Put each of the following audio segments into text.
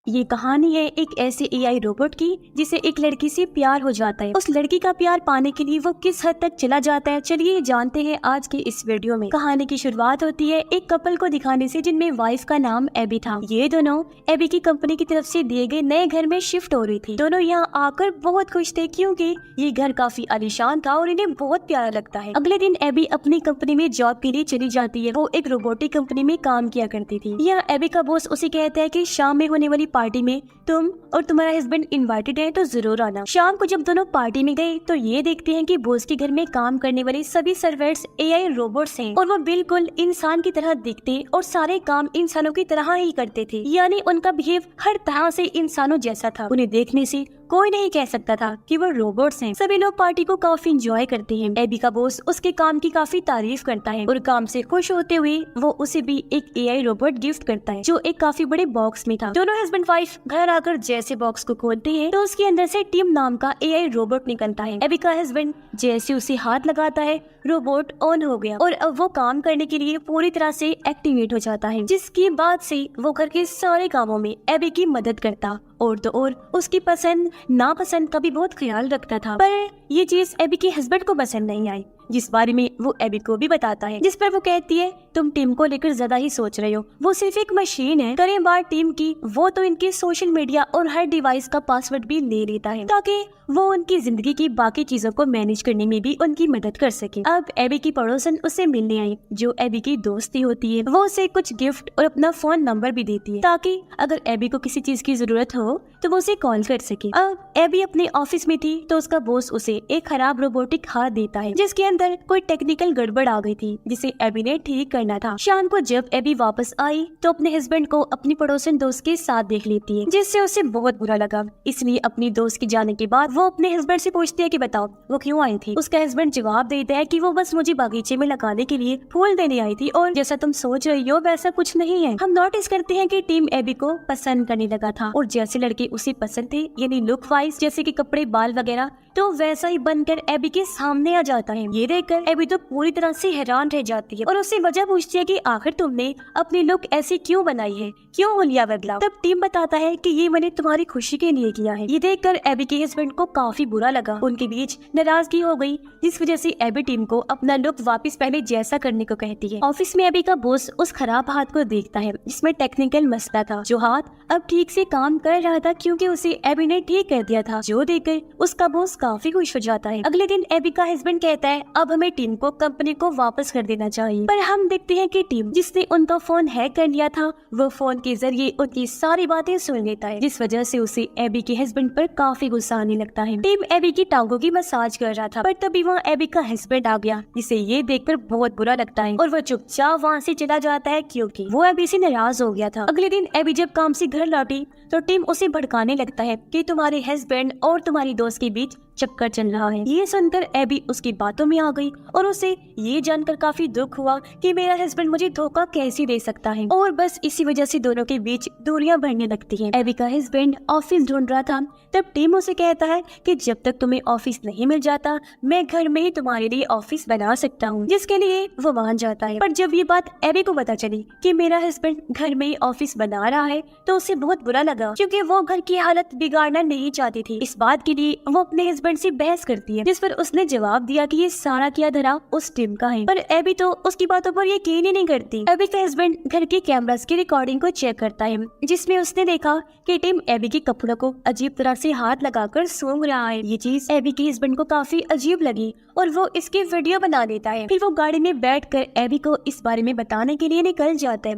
ये कहानी है एक ऐसे एआई रोबोट की जिसे एक लड़की से प्यार हो जाता है। उस लड़की का प्यार पाने के लिए वो किस हद तक चला जाता है, चलिए जानते हैं आज के इस वीडियो में। कहानी की शुरुआत होती है एक कपल को दिखाने से जिनमें वाइफ का नाम एबी था। ये दोनों एबी की कंपनी की तरफ से दिए गए नए घर में शिफ्ट हो रही थी। दोनों यहाँ आकर बहुत खुश थे क्योंकि ये घर काफी आलीशान था और इन्हें बहुत प्यारा लगता है। अगले दिन एबी अपनी कंपनी में जॉब के लिए चली जाती है। वो एक रोबोटिक कंपनी में काम किया करती थी। यहाँ एबी का बॉस उसे कहता है कि शाम में होने वाली पार्टी में तुम और तुम्हारा हस्बैंड इनवाइटेड है तो जरूर आना। शाम को जब दोनों पार्टी में गए तो ये देखते हैं कि बॉस के घर में काम करने वाले सभी सर्वेंट्स एआई रोबोट्स हैं और वो बिल्कुल इंसान की तरह दिखते और सारे काम इंसानों की तरह ही करते थे। यानी उनका बिहेव हर तरह से इंसानों जैसा था। उन्हें देखने से कोई नहीं कह सकता था कि वो रोबोट्स हैं। सभी लोग पार्टी को काफी एंजॉय करते हैं। एबी का बॉस उसके काम की काफी तारीफ करता है और काम से खुश होते हुए वो उसे भी एक एआई रोबोट गिफ्ट करता है जो एक काफी बड़े बॉक्स में था। दोनों हस्बैंड वाइफ घर आकर जैसे बॉक्स को खोलते हैं तो उसके अंदर से टिम नाम का एआई रोबोट निकलता है। एबी का हस्बैंड जैसे उसे हाथ लगाता है रोबोट ऑन हो गया और अब वो काम करने के लिए पूरी तरह से एक्टिवेट हो जाता है, जिसकी बाद से वो घर के सारे कामों में एबी की मदद करता और तो और उसकी पसंद नापसंद का भी बहुत ख्याल रखता था। पर ये चीज एबी के हस्बैंड को पसंद नहीं आई, जिस बारे में वो एबी को भी बताता है। जिस पर वो कहती है तुम टीम को लेकर ज्यादा ही सोच रहे हो, वो सिर्फ एक मशीन है। करें बात टीम की, वो तो इनके सोशल मीडिया और हर डिवाइस का पासवर्ड भी ले लेता है ताकि वो उनकी जिंदगी की बाकी चीजों को मैनेज करने में भी उनकी मदद कर सके। अब एबी की पड़ोसन उसे मिलने आई जो एबी की दोस्ती होती है। वो उसे कुछ गिफ्ट और अपना फोन नंबर भी देती है ताकि अगर एबी को किसी चीज की जरूरत हो तो वो उसे कॉल कर सके। अब एबी अपने ऑफिस में थी तो उसका बॉस उसे एक खराब रोबोटिक हाथ देता है जिसके अंदर कोई टेक्निकल गड़बड़ आ गई थी जिसे एबी ने ठीक करना था। शाम को जब एबी वापस आई तो अपने हस्बैंड को अपनी पड़ोसन दोस्त के साथ देख लेती है जिससे उसे बहुत बुरा लगा। इसलिए अपनी दोस्त के जाने के बाद वो अपने हस्बैंड से पूछती है कि बताओ वो क्यों आई थी। उसका हस्बैंड जवाब देता है कि वो बस मुझे बागीचे में लगाने के लिए फूल देने आई थी और जैसा तुम सोच रही हो वैसा कुछ नहीं है। हम नोटिस करते हैं कि टीम एबी को पसंद करने लगा था और जैसे लड़के उसे पसंद थे यानी लुक वाइज जैसे कि कपड़े बाल वगैरह तो वैसा ही बनकर एबी के सामने आ जाता है। ये देखकर एबी तो पूरी तरह से हैरान रह जाती है और उससे वजह पूछती है कि आखिर तुमने अपनी लुक ऐसी क्यों बनाई है, क्यों हुलिया बदला। तब टीम बताता है कि ये मैंने तुम्हारी खुशी के लिए किया है। ये देखकर एबी के हस्बैंड को काफी बुरा लगा। उनके बीच नाराजगी हो गई जिस वजह से एबी टीम को अपना लुक वापस पहले जैसा करने को कहती है। ऑफिस में एबी का बॉस उस खराब हाथ को देखता है जिसमें टेक्निकल मसला था। जो हाथ अब ठीक से काम कर रहा था क्योंकि उसे एबी ने ठीक कर दिया था, जो देखकर उसका बॉस काफी खुश हो जाता है। अगले दिन एबी का हस्बैंड कहता है अब हमें टीम को कंपनी को वापस कर देना चाहिए। पर हम देखते हैं कि टीम जिसने उनका फोन हैक कर लिया था वो फोन के जरिए उनकी सारी बातें सुन लेता है, जिस वजह से उसे एबी के हस्बैंड पर काफी गुस्सा आने लगता है। टीम एबी की टांगों की मसाज कर रहा था पर तभी वहाँ एबी का हस्बैंड आ गया जिसे ये देखकर बहुत बुरा लगता है और वो चुपचाप वहाँ से चला जाता है क्योंकि वो एबी से नाराज हो गया था। अगले दिन एबी जब काम से घर लौटी तो टीम उसे भड़काने लगता है कि तुम्हारे हस्बैंड और तुम्हारी दोस्त के बीच चक्कर चल रहा है। ये सुनकर एबी उसकी बातों में आ गई और उसे ये जानकर काफी दुख हुआ कि मेरा हस्बैंड मुझे धोखा कैसे दे सकता है और बस इसी वजह से दोनों के बीच दूरियां बढ़ने लगती हैं। एबी का हस्बैंड ऑफिस ढूंढ रहा था तब टीम उसे कहता है कि जब तक तुम्हें ऑफिस नहीं मिल जाता मैं घर में ही तुम्हारे लिए ऑफिस बना सकता हूँ, जिसके लिए वो मान जाता है। पर जब ये बात एबी को पता चली कि मेरा हस्बैंड घर में ही ऑफिस बना रहा है तो उसे बहुत बुरा लगा क्योंकि वो घर की हालत बिगाड़ना नहीं चाहती थी। इस बात के लिए वो अपने हस्बैंड से बहस करती है जिस पर उसने जवाब दिया कि ये सारा किया धरा उस टीम का है। पर एबी तो उसकी बातों पर यकीन ही नहीं करती। एबी का हस्बैंड घर के कैमरास की रिकॉर्डिंग को चेक करता है जिसमें उसने देखा कि टीम एबी के कपड़ों को अजीब तरह से हाथ लगाकर सूंघ रहा है। ये चीज एबी के हस्बैंड को काफी अजीब लगी और वो इसकी वीडियो बना लेता है। फिर वो गाड़ी में बैठकर एबी को इस बारे में बताने के लिए निकल जाता है।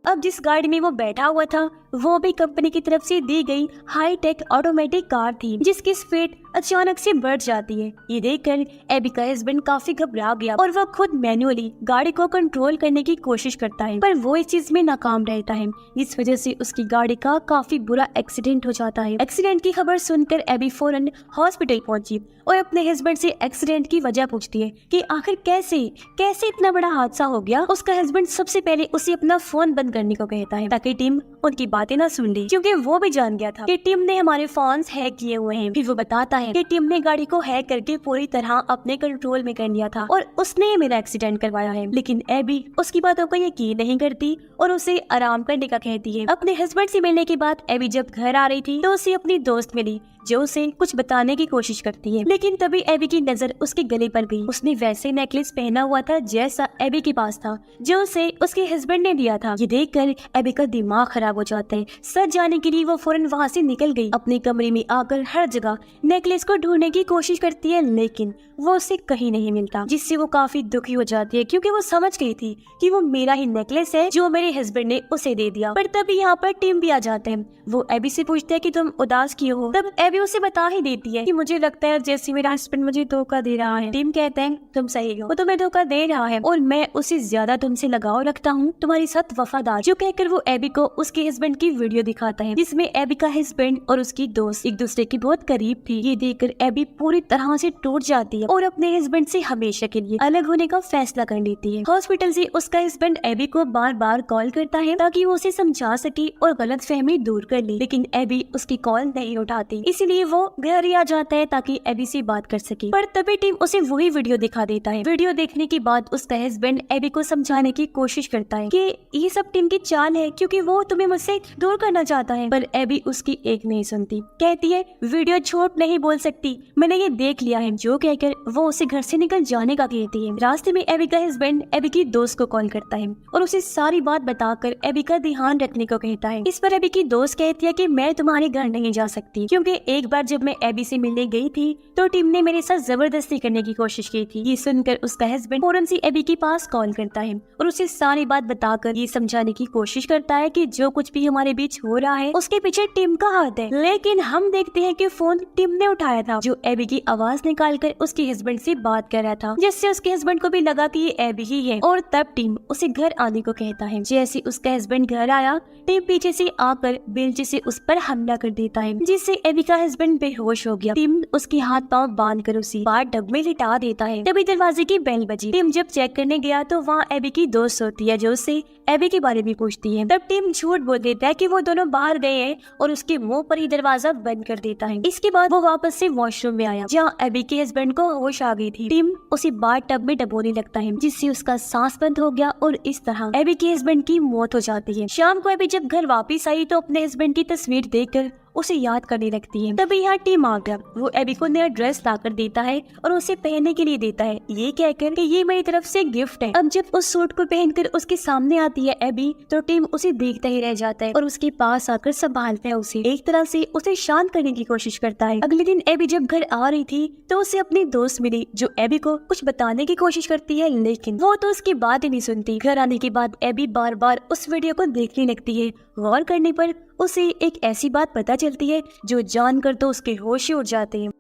अब जिस गाड़ी में वो बैठा हुआ था वो भी कंपनी की तरफ से दी गई हाई टेक ऑटोमेटिक कार थी जिसकी स्पीड अचानक से बढ़ जाती है। ये देखकर एबी का हस्बैंड काफी घबरा गया और वो खुद मैन्युअली गाड़ी को कंट्रोल करने की कोशिश करता है पर वो इस चीज में नाकाम रहता है, इस वजह से उसकी गाड़ी का काफी बुरा एक्सीडेंट हो जाता है। एक्सीडेंट की खबर सुनकर एबी फौरन हॉस्पिटल पहुंची और अपने हस्बैंड से एक्सीडेंट की वजह पूछती है कि आखिर कैसे इतना बड़ा हादसा हो गया। उसका हस्बैंड सबसे पहले उसे अपना फोन बंद बंद करने को कहता है ताकि टीम उनकी बातें ना सुन ले, क्योंकि वो भी जान गया था कि टीम ने हमारे फोन्स हैक किए हुए हैं। फिर वो बताता है कि टीम ने गाड़ी को हैक करके पूरी तरह अपने कंट्रोल में कर लिया था और उसने मेरा एक्सीडेंट करवाया है। लेकिन एबी उसकी बातों को यकीन नहीं करती और उसे आराम करने का कहती है। अपने हस्बैंड से मिलने के बाद एबी जब घर आ रही थी तो उसे अपनी दोस्त मिली जो उसे कुछ बताने की कोशिश करती है, लेकिन तभी एबी की नजर उसके गले पर गई। उसने वैसे नेकलेस पहना हुआ था जैसा एबी के पास था, जो उसे उसके हस्बैंड ने दिया था। ये देखकर एबी का दिमाग खराब हो जाता है। सच जाने के लिए वो फौरन वहाँ से निकल गई। अपने कमरे में आकर हर जगह नेकलेस को ढूंढने की कोशिश करती है, लेकिन वो उसे कहीं नहीं मिलता, जिससे वो काफी दुखी हो जाती है क्योंकि वो समझ गई थी कि वो मेरा ही नेकलेस है जो मेरे हस्बैंड ने उसे दे दिया। पर तभी यहाँ पर टीम भी आ जाते हैं। वो एबी से पूछते हैं कि तुम उदास क्यों हो। तब एबी उसे बता ही देती है कि मुझे लगता है जैसे मेरा हस्बैंड मुझे धोखा दे रहा है। टीम कहते हैं तुम सही हो, वो तुम्हें धोखा दे रहा है और मैं उससे ज्यादा तुमसे लगाव रखता हूँ, तुम्हारे साथ वफादार। जो कहकर वो एबी को उसके हस्बैंड की वीडियो दिखाता है जिसमें एबी का हस्बैंड और उसकी दोस्त एक दूसरे के बहुत करीब थी। ये देखकर एबी पूरी तरह से टूट जाती है और अपने हस्बैंड से हमेशा के लिए अलग होने का फैसला कर लेती है। हॉस्पिटल से उसका हस्बैंड एबी को बार बार कॉल करता है ताकि वो उसे समझा सके और गलतफहमी दूर कर ले, लेकिन एबी उसकी कॉल नहीं उठाती। इसीलिए वो घर ही आ जाता है ताकि एबी से बात कर सके। पर तभी टीम उसे वही वीडियो दिखा देता है। वीडियो देखने के बाद उसका हस्बैंड एबी को समझाने की कोशिश करता है कि ये सब टीम की चाल है क्योंकि वो तुम्हें मुझसे दूर करना चाहता है। पर एबी उसकी एक नहीं सुनती, कहती है वीडियो झूठ नहीं बोल सकती, मैंने ये देख लिया है। जो कहकर वो उसे घर से निकल जाने का कहती है। रास्ते में एबी का हस्बैंड एबी की दोस्त को कॉल करता है और उसे सारी बात बताकर एबी का ध्यान रखने को कहता है। इस पर एबी की दोस्त कहती है कि मैं तुम्हारे घर नहीं जा सकती क्योंकि एक बार जब मैं एबी से मिलने गई थी तो टीम ने मेरे साथ जबरदस्ती करने की कोशिश की थी। ये सुनकर उसका हस्बैंड फौरन से एबी के पास कॉल करता है और उसे सारी बात बताकर ये समझाने की कोशिश करता है कि जो कुछ भी हमारे बीच हो रहा है उसके पीछे टीम का हाथ है। लेकिन हम देखते हैं कि फोन टीम ने उठाया था, जो एबी की आवाज निकालकर उसके हस्बैंड से बात कर रहा था, जिससे उसके हस्बैंड को भी लगा कि ये एबी ही है और तब टीम उसे घर आने को कहता है। जैसे उसका हस्बैंड घर आया, टीम पीछे से आकर बेल्ट से उस पर हमला कर देता है, जिससे एबी का हस्बैंड बेहोश हो गया। टीम उसके हाथ पांव बांध कर उसे बाहर डब में लिटा देता है। तभी दरवाजे की बेल बजी। टीम जब चेक करने गया तो वहाँ एबी की दोस्त होती है जो उससे एबी के बारे में पूछती है। तब टीम झूठ बोल देता है कि वो दोनों बाहर गए हैं और उसके मुंह पर ही दरवाजा बंद कर देता है। इसके बाद वो वापस से वॉशरूम में आया जहाँ एबी के हस्बैंड को होश आ गई थी। टीम उसे बाहर टब में डबोने लगता है, जिससे उसका सांस बंद हो गया और इस तरह एबी के हस्बैंड की मौत हो जाती है। शाम को एबी जब घर वापस आई तो अपने हस्बैंड की तस्वीर देखकर उसे याद करने लगती है। तभी यहाँ टीम आ गया। वो एबी को नया ड्रेस लाकर देता है और उसे पहनने के लिए देता है, ये कहकर कि ये मेरी तरफ से गिफ्ट है। अब जब उस सूट को पहनकर उसके सामने आती है एबी तो टीम उसे देखता ही रह जाता है और उसके पास आकर संभालता है उसे, एक तरह से उसे शांत करने की कोशिश करता है। अगले दिन एबी जब घर आ रही थी तो उसे अपनी दोस्त मिली जो एबी को कुछ बताने की कोशिश करती है, लेकिन वो तो उसकी बात ही नहीं सुनती। घर आने के बाद एबी बार बार उस वीडियो को देखने लगती है। गौर करने पर उसे एक ऐसी बात पता चलती है जो जानकर तो उसके होश ही उड़ जाते हैं।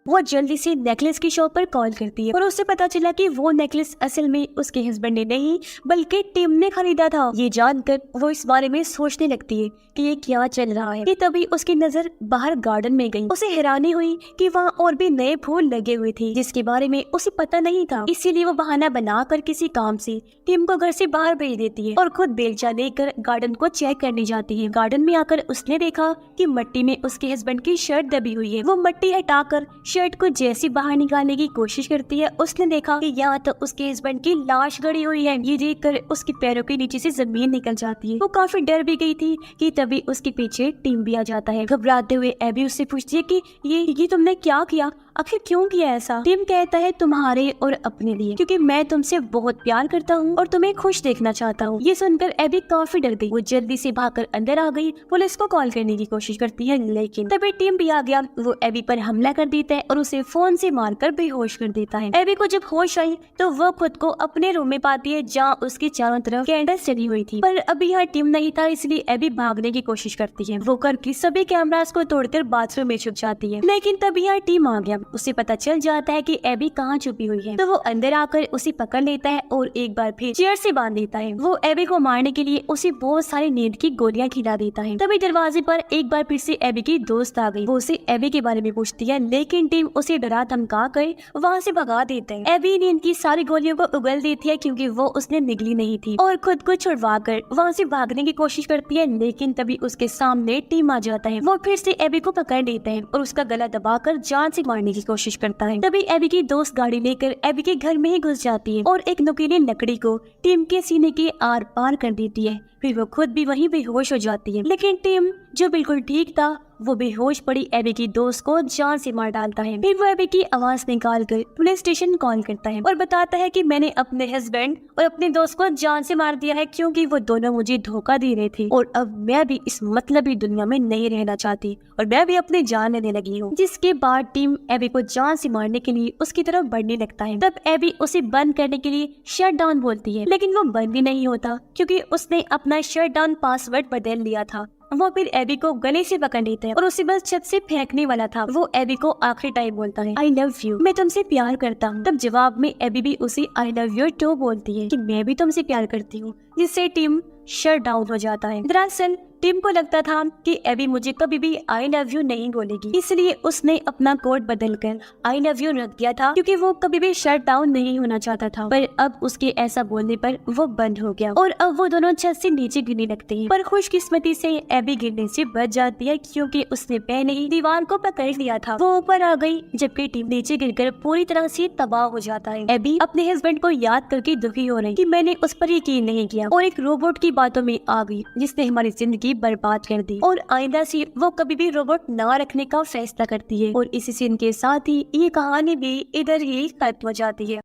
वो जल्दी से नेकलेस की शॉप पर कॉल करती है और उससे पता चला कि वो नेकलेस असल में उसके हस्बैंड ने नहीं बल्कि टीम ने खरीदा था। ये जानकर वो इस बारे में सोचने लगती है कि ये क्या चल रहा है। कि तभी उसकी नजर बाहर गार्डन में गई। उसे हैरानी हुई कि वहाँ और भी नए फूल लगे हुए थे जिसके बारे में उसे पता नहीं था। इसीलिए वो बहाना बनाकर किसी काम से टीम को घर से बाहर भेज देती है और खुद बेलचा लेकर गार्डन को चेक करने जाती है। गार्डन में आकर उसने देखा कि मिट्टी में उसके हस्बैंड की शर्ट दबी हुई है। वो मिट्टी हटाकर शर्ट को जैसी बाहर निकालने की कोशिश करती है, उसने देखा कि यहाँ तो उसके हस्बैंड की लाश गड़ी हुई है। ये देखकर उसके पैरों के नीचे से जमीन निकल जाती है। वो काफी डर भी गई थी कि तभी उसके पीछे टीम भी आ जाता है। घबराते हुए एबी उससे पूछती है कि ये तुमने क्या किया, आखिर क्यों किया ऐसा? टीम कहता है तुम्हारे और अपने लिए, क्योंकि मैं तुमसे बहुत प्यार करता हूँ और तुम्हें खुश देखना चाहता हूँ। ये सुनकर एबी काफी डर गई। वो जल्दी से भागकर अंदर आ गई। पुलिस को कॉल करने की कोशिश करती है, लेकिन तभी टीम भी आ गया। वो एबी पर हमला कर देता है और उसे फोन से मारकर बेहोश कर देता है। एबी को जब होश आई तो वो खुद को अपने रूम में पाती है जहाँ उसके चारों तरफ कैंडल्स चली हुई थी। पर अभी यहाँ टीम नहीं था, इसलिए एबी भागने की कोशिश करती है। वो करके सभी कैमरास को तोड़कर बाथरूम में छुप जाती है, लेकिन तभी यहाँ टीम आ गया। उसे पता चल जाता है कि एबी कहाँ छुपी हुई है, तो वो अंदर आकर उसे पकड़ लेता है और एक बार फिर चेयर से बांध देता है। वो एबी को मारने के लिए उसे बहुत सारी नींद की गोलियां खिला देता है। तभी दरवाजे पर एक बार फिर से एबी की दोस्त आ गई। वो उसे एबी के बारे में पूछती है, लेकिन टीम उसे डरा धमका कर वहाँ से भगा देते हैं। एबी नींद की सारी गोलियों को उगल देती है क्योंकि वो उसने निगली नहीं थी और खुद को छुड़वा कर वहाँ से भागने की कोशिश करती है, लेकिन तभी उसके सामने टीम आ जाता है। वो फिर से एबी को पकड़ लेता है और उसका गला दबाकर जान से मारने की कोशिश करता है। तभी एबी की दोस्त गाड़ी लेकर एबी के घर में ही घुस जाती है और एक नुकीली लकड़ी को टीम के सीने के आर पार कर देती है। फिर वो खुद भी वहीं बेहोश हो जाती है, लेकिन टीम जो बिल्कुल ठीक था वो बेहोश पड़ी एबी की दोस्त को जान से मार डालता है। फिर वो एबी की आवाज निकाल कर पुलिस स्टेशन कॉल करता है और बताता है कि मैंने अपने हस्बैंड और अपने दोस्त को जान से मार दिया है क्योंकि वो दोनों मुझे धोखा दे रहे थे और अब मैं भी इस मतलबी दुनिया में नहीं रहना चाहती और मैं भी अपनी जान लेने लगी हूँ। जिसके बाद टीम एबी को जान से मारने के लिए उसकी तरफ बढ़ने लगता है। तब एबी उसे बंद करने के लिए शट डाउन बोलती है, लेकिन वो बंद भी नहीं होता क्योंकि उसने अपना शट डाउन पासवर्ड बदल लिया था। वो फिर एबी को गले से पकड़ लेता है और उसे बस छत से फेंकने वाला था। वो एबी को आखिरी टाइम बोलता है, आई लव यू, मैं तुमसे प्यार करता हूँ। तब जवाब में एबी भी उसे आई लव यू टू बोलती है कि मैं भी तुमसे प्यार करती हूँ, जिससे टीम शट डाउन हो जाता है। दरअसल टीम को लगता था कि एबी मुझे कभी भी आई लव यू नहीं बोलेगी, इसलिए उसने अपना कोड बदलकर आई लव यू रख दिया था क्योंकि वो कभी भी शट डाउन नहीं होना चाहता था। पर अब उसके ऐसा बोलने पर वो बंद हो गया और अब वो दोनों छत से नीचे गिरने लगते हैं। पर खुशकिस्मती से एबी गिरने से बच जाती है क्योंकि उसने पहले ही दीवार को पकड़ लिया था। वो ऊपर आ गई जबकि टीम नीचे गिरकर पूरी तरह से तबाह हो जाता है। एबी अपने हस्बैंड को याद करके दुखी हो रही कि मैंने उस पर यकीन नहीं किया और एक रोबोट की बातों में आ गई जिसने हमारी जिंदगी बर्बाद कर दी और आइंदा से वो कभी भी रोबोट ना रखने का फैसला करती है। और इसी सीन के साथ ही ये कहानी भी इधर ही खत्म हो जाती है।